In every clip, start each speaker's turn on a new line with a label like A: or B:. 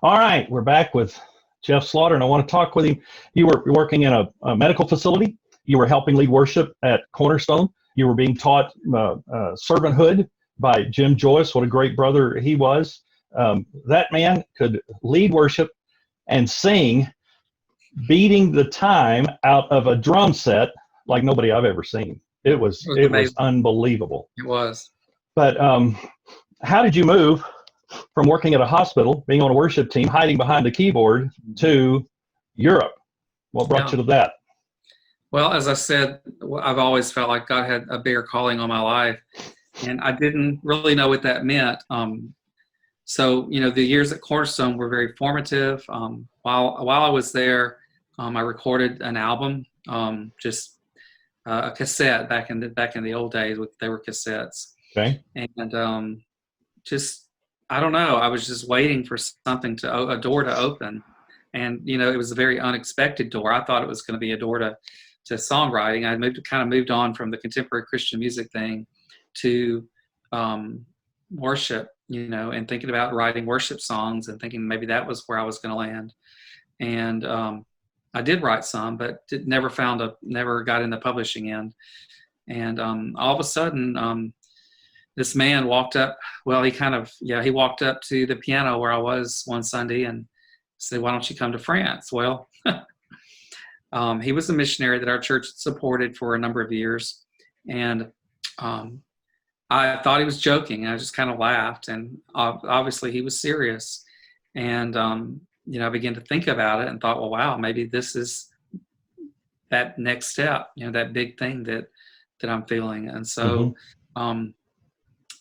A: All right, we're back with Jeff Slaughter, and I want to talk with him. You were working in a medical facility. You were helping lead worship at Cornerstone. You were being taught servanthood by Jim Joyce. What a great brother he was. That man could lead worship and sing, beating the time out of a drum set like nobody I've ever seen. It was unbelievable.
B: It was.
A: But how did you move from working at a hospital, being on a worship team, hiding behind a keyboard, to Europe? What brought you to that?
B: Well, as I said, I've always felt like God had a bigger calling on my life, and I didn't really know what that meant. So, the years at Cornerstone were very formative. While I was there, I recorded an album, just a cassette back in the old days. They were cassettes.
A: Okay.
B: And I don't know. I was just waiting for something a door to open, and it was a very unexpected door. I thought it was going to be a door to songwriting. I moved on from the contemporary Christian music thing to worship, and thinking about writing worship songs and thinking maybe that was where I was going to land. And I did write some, but never got in the publishing end. And all of a sudden, this man walked up. Well, he walked up to the piano where I was one Sunday and said, "Why don't you come to France?" Well, he was a missionary that our church supported for a number of years. And I thought he was joking. I just kind of laughed. And obviously he was serious. And, I began to think about it and thought, well, wow, maybe this is that next step, that big thing that I'm feeling. And so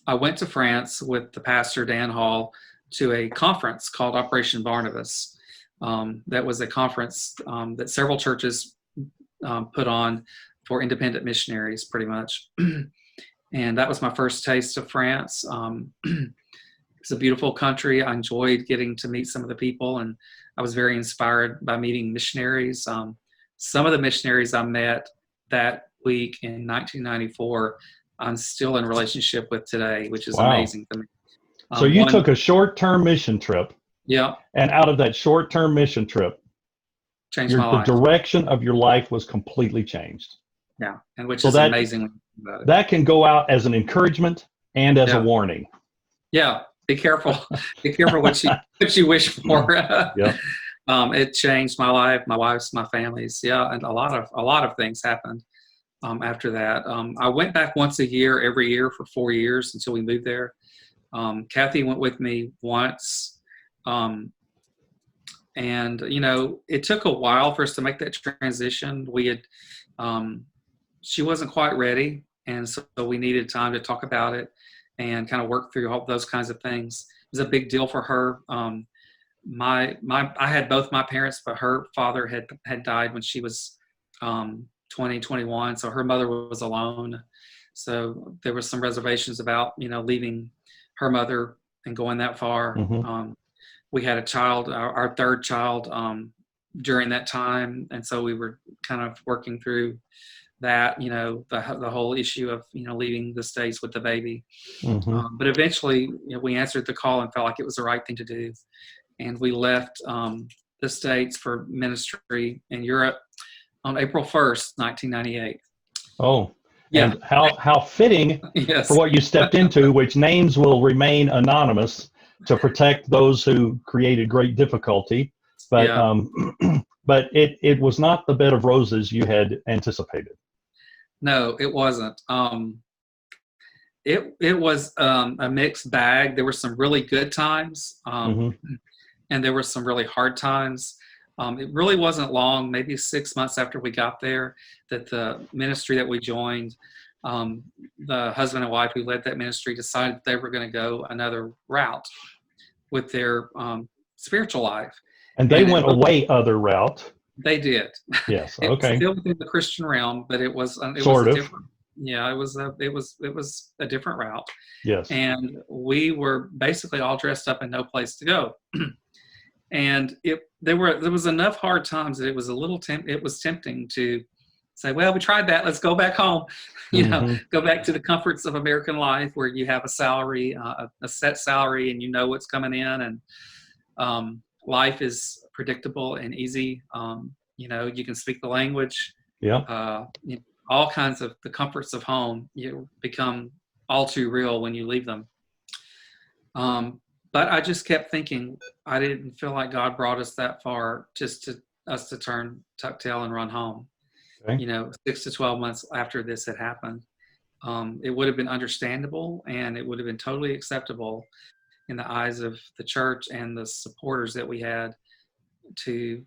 B: I went to France with the pastor, Dan Hall, to a conference called Operation Barnabas. That was a conference that several churches put on for independent missionaries, pretty much. And that was my first taste of France. It's a beautiful country. I enjoyed getting to meet some of the people, and I was very inspired by meeting missionaries. Some of the missionaries I met that week in 1994, I'm still in relationship with today, which is amazing to me.
A: So you took a short-term mission trip.
B: Yeah.
A: And out of that short-term mission trip,
B: changed my life.
A: The direction of your life was completely changed.
B: Yeah, and which is amazing about it. That
A: can go out as an encouragement and as a warning.
B: Yeah, be careful. Be careful what you wish for.
A: Yeah.
B: It changed my life, my wife's, my family's. Yeah, and a lot of things happened after that. I went back once a year, every year for 4 years until we moved there. Kathy went with me once. And, it took a while for us to make that transition. She wasn't quite ready. And so we needed time to talk about it and kind of work through all those kinds of things. It was a big deal for her. I had both my parents, but her father had died when she was 20, 21. So her mother was alone. So there were some reservations about, leaving her mother and going that far. We had a child, our third child, during that time. And so we were kind of working through that, the whole issue of, leaving the States with the baby. But eventually, we answered the call and felt like it was the right thing to do. And we left the States for ministry in Europe on April 1st, 1998.
A: Oh,
B: yeah.
A: And how fitting
B: Yes.
A: for what you stepped into, which names will remain anonymous to protect those who created great difficulty. But but it was not the bed of roses you had anticipated.
B: No, it wasn't. It was a mixed bag. There were some really good times, and there were some really hard times. It really wasn't long, maybe 6 months after we got there, that the ministry that we joined, the husband and wife who led that ministry decided they were going to go another route with their spiritual life.
A: And they went away other route.
B: They did.
A: Yes.
B: It
A: Okay.
B: was still within the Christian realm, but it was a different. Yeah, it was a different route.
A: Yes.
B: And we were basically all dressed up and no place to go. And there was enough hard times that it was it was tempting to say, well, we tried that, let's go back home. Go back to the comforts of American life where you have a salary, a set salary, and you know what's coming in. Life is predictable and easy. You can speak the language.
A: Yeah.
B: All kinds of the comforts of home become all too real when you leave them. But I just kept thinking, I didn't feel like God brought us that far just to us to turn tuck tail and run home.
A: Okay.
B: 6 to 12 months after this had happened. It would have been understandable, and it would have been totally acceptable in the eyes of the church and the supporters that we had to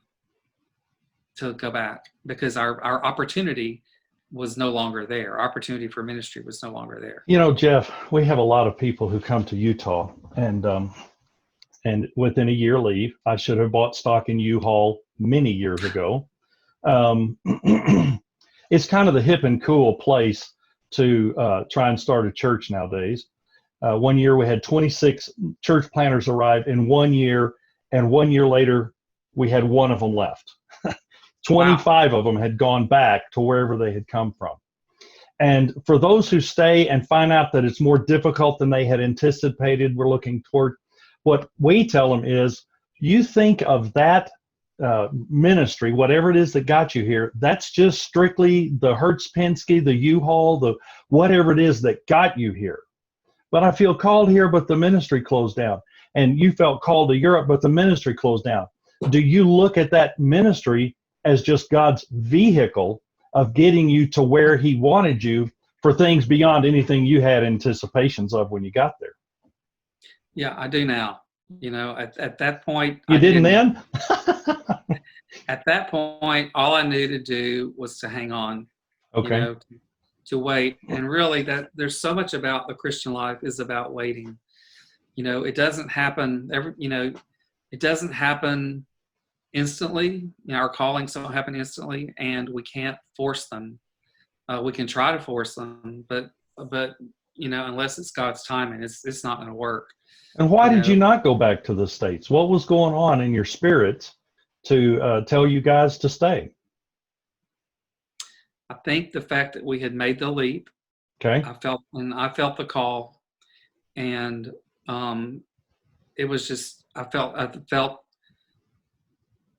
B: go back, because our opportunity was no longer there. Our opportunity for ministry was no longer there.
A: Jeff, we have a lot of people who come to Utah and within a year leave. I should have bought stock in U-Haul many years ago. It's kind of the hip and cool place to try and start a church nowadays. One year we had 26 church planters arrive in 1 year, and 1 year later we had one of them left. 25 of them had gone back to wherever they had come from. And for those who stay and find out that it's more difficult than they had anticipated, we're looking toward, what we tell them is, you think of that ministry, whatever it is that got you here, that's just strictly the Hertz Penske, the U-Haul, the whatever it is that got you here. But I feel called here, but the ministry closed down. And you felt called to Europe, but the ministry closed down. Do you look at that ministry as just God's vehicle of getting you to where he wanted you for things beyond anything you had anticipations of when you got there?
B: Yeah, I do now. At that point.
A: You didn't then?
B: At that point, all I knew to do was to hang on.
A: Okay.
B: To wait. And really, that there's so much about the Christian life is about waiting. It doesn't happen it doesn't happen instantly. Our callings don't happen instantly, and we can't force them. We can try to force them, but unless it's God's timing, it's not going to work.
A: And why did you not go back to the States? What was going on in your spirit to tell you guys to stay?
B: I think the fact that we had made the leap.
A: Okay.
B: I felt the call, and it was just I felt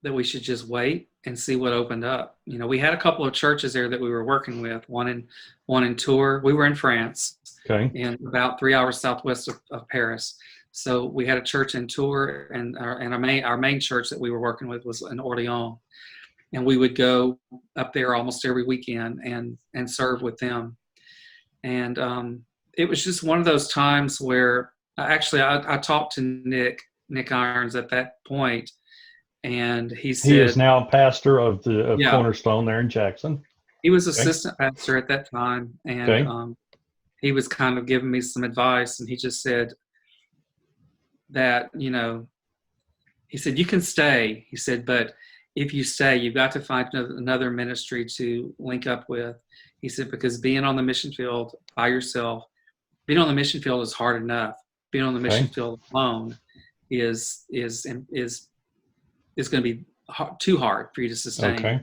B: that we should just wait and see what opened up. We had a couple of churches there that we were working with. One in Tours. We were in France.
A: Okay.
B: And about 3 hours southwest of Paris. So we had a church in Tours, and our main church that we were working with was in Orleans. And we would go up there almost every weekend and serve with them. And it was just one of those times where I talked to Nick Irons at that point, and he said
A: he is now pastor of
B: Yeah.
A: Cornerstone there in Jackson.
B: He was assistant pastor at that time, and he was kind of giving me some advice, and he just said that he said, you can stay. He said, but if you stay, you've got to find another ministry to link up with. He said, because being on the mission field by yourself, being on the mission field is hard enough. Being on the mission field alone is going to be too hard for you to sustain.
A: Okay.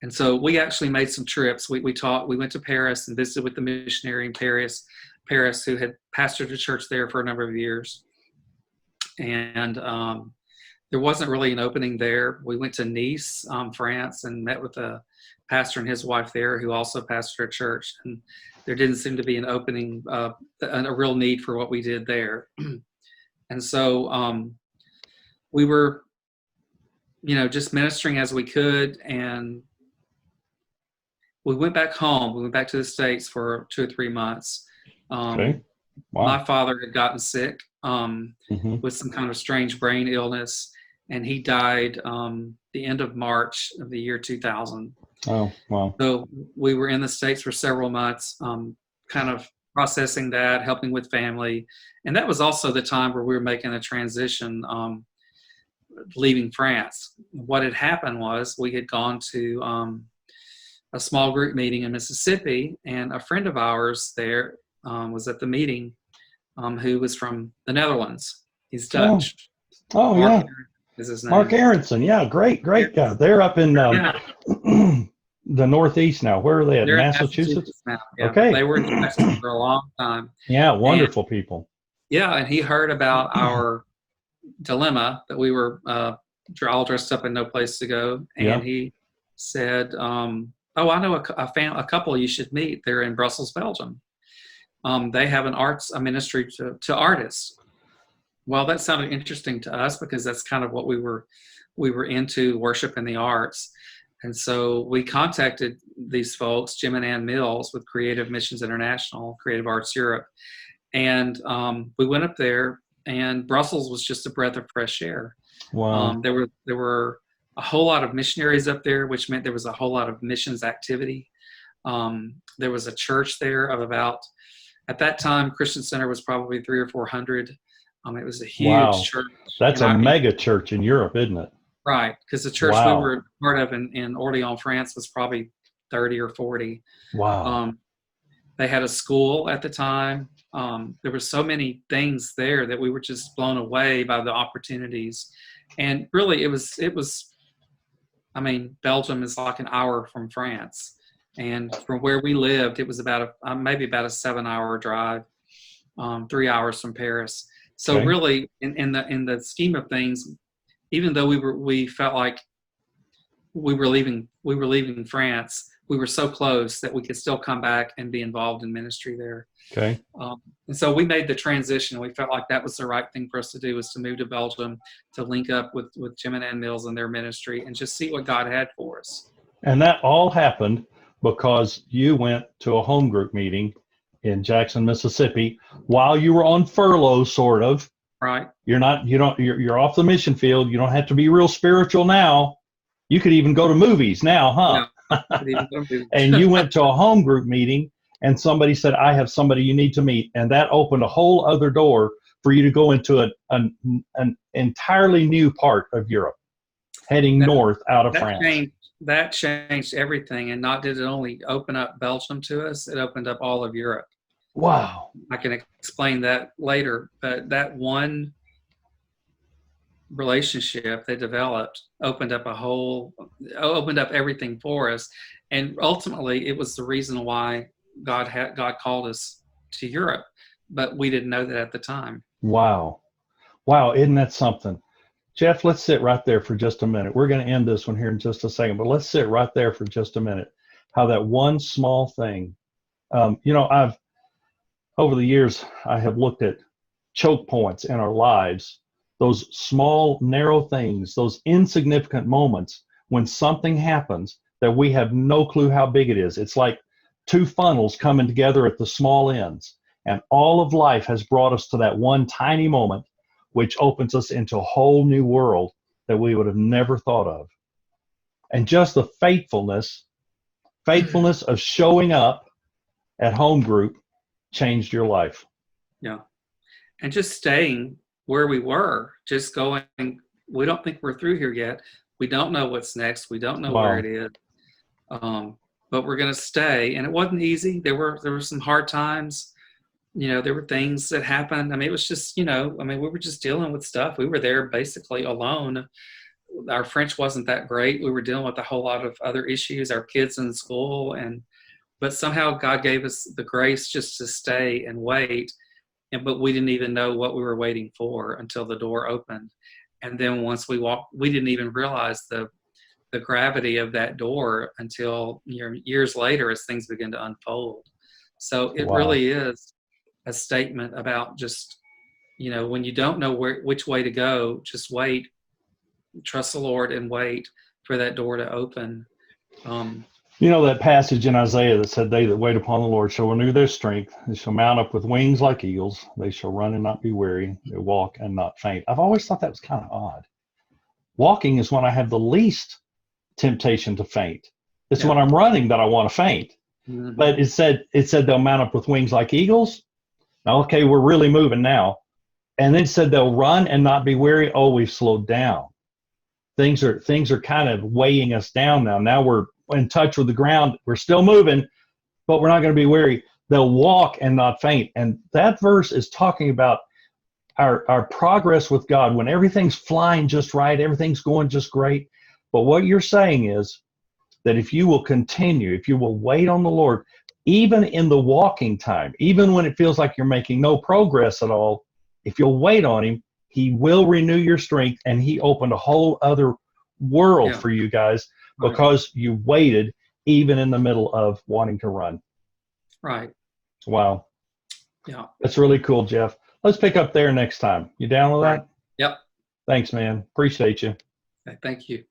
B: And so we actually made some trips. We went to Paris and visited with the missionary in Paris, who had pastored a church there for a number of years. And there wasn't really an opening there. We went to Nice, France, and met with a pastor and his wife there who also pastored a church. And there didn't seem to be an opening, a real need for what we did there. And so we were, just ministering as we could. And we went back home. We went back to the States for 2 or 3 months.
A: Okay. Wow.
B: My father had gotten sick with some kind of strange brain illness, and he died the end of March of the year 2000.
A: Oh, wow.
B: So we were in the States for several months, kind of processing that, helping with family. And that was also the time where we were making a transition, leaving France. What had happened was we had gone to a small group meeting in Mississippi, and a friend of ours there was at the meeting who was from the Netherlands. He's Dutch.
A: Oh,
B: Mark
A: yeah.
B: Is his name.
A: Mark Aronson. Yeah, great guy. They're up in the Northeast now. Where are they at?
B: They're in
A: Massachusetts?
B: now. Yeah.
A: Okay.
B: They were in Jackson for a long time.
A: Yeah, wonderful people.
B: Yeah, and he heard about our dilemma that we were all dressed up and no place to go, and he said, "Oh, I know a couple you should meet. They're in Brussels, Belgium. They have a ministry to artists." Well, that sounded interesting to us because that's kind of what we were into, worship and the arts. And so we contacted these folks, Jim and Ann Mills with Creative Missions International, Creative Arts Europe. And we went up there, and Brussels was just a breath of fresh air.
A: Wow.
B: There were a whole lot of missionaries up there, which meant there was a whole lot of missions activity. There was a church there of about, at that time, Christian Center was probably 300 or 400. It was a huge church.
A: That's a mega church in Europe, isn't it?
B: Right, because the church we were part of in Orléans, France, was probably 30 or 40.
A: Wow.
B: They had a school at the time. There were so many things there that we were just blown away by the opportunities. And really, it was. I mean, Belgium is like an hour from France, and from where we lived, it was about maybe about a 7-hour drive, 3 hours from Paris. So really, in the scheme of things, even though we felt like we were leaving France, we were so close that we could still come back and be involved in ministry there.
A: Okay.
B: And so we made the transition. We felt like that was the right thing for us to do, was to move to Belgium, to link up with Jim and Ann Mills and their ministry, and just see what God had for us.
A: And that all happened because you went to a home group meeting in Jackson, Mississippi, while you were on furlough, sort of.
B: Right.
A: You're off the mission field. You don't have to be real spiritual now. You could even go to movies now, huh?
B: Yeah,
A: and you went to a home group meeting, and somebody said, "I have somebody you need to meet," and that opened a whole other door for you to go into an entirely new part of Europe, heading north out of France.
B: That changed everything, and not did it only open up Belgium to us, it opened up all of Europe.
A: Wow.
B: I can explain that later, but that one relationship they developed opened up everything for us, and ultimately it was the reason why God called us to Europe, but we didn't know that at the time.
A: Wow, isn't that something? Jeff, let's sit right there for just a minute. We're going to end this one here in just a second, but let's sit right there for just a minute. How that one small thing, over the years, I have looked at choke points in our lives, those small, narrow things, those insignificant moments when something happens that we have no clue how big it is. It's like two funnels coming together at the small ends. And all of life has brought us to that one tiny moment, which opens us into a whole new world that we would have never thought of. And just the faithfulness of showing up at home group changed your life.
B: Yeah. And just staying where we were, just going, we don't think we're through here yet. We don't know what's next. We don't know where it is. But we're going to stay. And it wasn't easy. There were some hard times. There were things that happened. I mean, it was just, we were just dealing with stuff. We were there basically alone. Our French wasn't that great. We were dealing with a whole lot of other issues, our kids in school, but somehow God gave us the grace just to stay and wait. But we didn't even know what we were waiting for until the door opened. And then once we walked, we didn't even realize the gravity of that door until years later as things begin to unfold. So it really is a statement about just, when you don't know which way to go, just wait, trust the Lord and wait for that door to open.
A: That passage in Isaiah that said, "They that wait upon the Lord shall renew their strength. They shall mount up with wings like eagles. They shall run and not be weary. They walk and not faint." I've always thought that was kind of odd. Walking is when I have the least temptation to faint. It's when I'm running that I want to faint. Mm-hmm. But it said they'll mount up with wings like eagles. Now, okay, we're really moving now. And then it said they'll run and not be weary. Oh, we've slowed down. Things are kind of weighing us down now. Now we're in touch with the ground. We're still moving, but we're not going to be weary. They'll walk and not faint. And that verse is talking about our progress with God when everything's flying just right, everything's going just great. But what you're saying is that if you will continue, if you will wait on the Lord, even in the walking time, even when it feels like you're making no progress at all, if you'll wait on Him, He will renew your strength, and he opened a whole other world
B: Yeah.
A: for you guys
B: Right.
A: because you waited even in the middle of wanting to run.
B: Right.
A: Wow.
B: Yeah.
A: That's really cool, Jeff. Let's pick up there next time. You down with
B: Right.
A: that?
B: Yep.
A: Thanks, man. Appreciate you.
B: Okay, thank you.